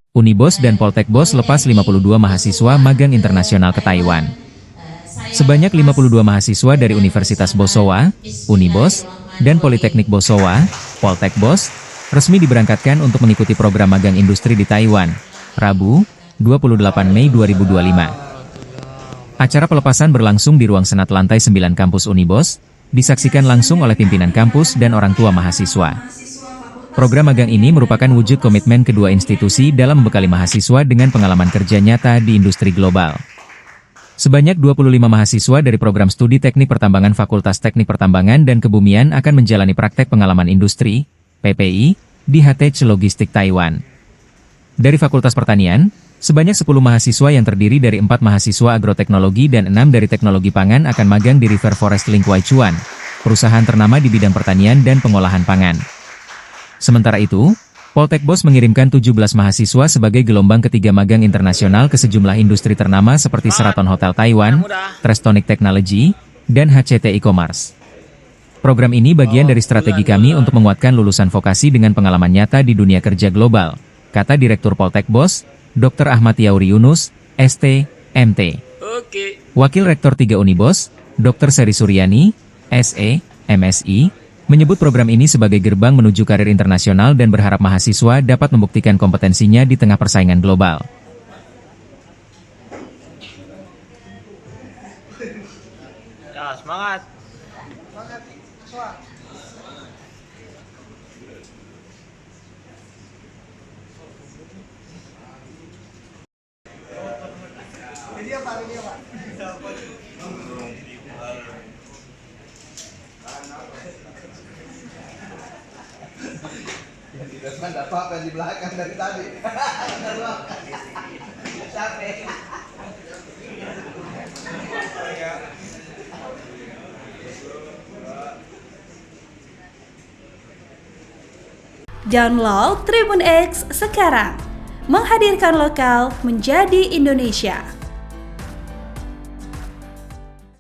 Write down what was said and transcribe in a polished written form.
Unibos dan Poltekbos lepas 52 mahasiswa magang internasional ke Taiwan. Sebanyak 52 mahasiswa dari Universitas Bosowa, Unibos, dan Politeknik Bosowa, Poltekbos, resmi diberangkatkan untuk mengikuti program magang industri di Taiwan, Rabu, 28 Mei 2025. Acara pelepasan berlangsung di ruang senat lantai 9 kampus Unibos, disaksikan langsung oleh pimpinan kampus dan orang tua mahasiswa. Program magang ini merupakan wujud komitmen kedua institusi dalam membekali mahasiswa dengan pengalaman kerja nyata di industri global. Sebanyak 25 mahasiswa dari program studi Teknik Pertambangan Fakultas Teknik Pertambangan dan Kebumian akan menjalani praktek pengalaman industri, PPI, di HTC Logistik Taiwan. Dari Fakultas Pertanian, sebanyak 10 mahasiswa yang terdiri dari 4 mahasiswa agroteknologi dan 6 dari teknologi pangan akan magang di River Forest Link Waichuan, perusahaan ternama di bidang pertanian dan pengolahan pangan. Sementara itu, Poltekbos mengirimkan 17 mahasiswa sebagai gelombang ketiga magang internasional ke sejumlah industri ternama seperti Sheraton Hotel Taiwan, Trestonic Technology, dan HCT E-Commerce. Program ini bagian dari strategi kami untuk menguatkan lulusan vokasi dengan pengalaman nyata di dunia kerja global, kata Direktur Poltekbos, Dr. Ahmad Yauri Yunus, ST, MT. Wakil Rektor 3 Unibos, Dr. Seri Suryani, SE, MSI, menyebut program ini sebagai gerbang menuju karir internasional dan berharap mahasiswa dapat membuktikan kompetensinya di tengah persaingan global. Ya, semangat. Ini apa? Desman dapat apa di belakang dari tadi? Capek. Download Tribun X sekarang, menghadirkan lokal menjadi Indonesia.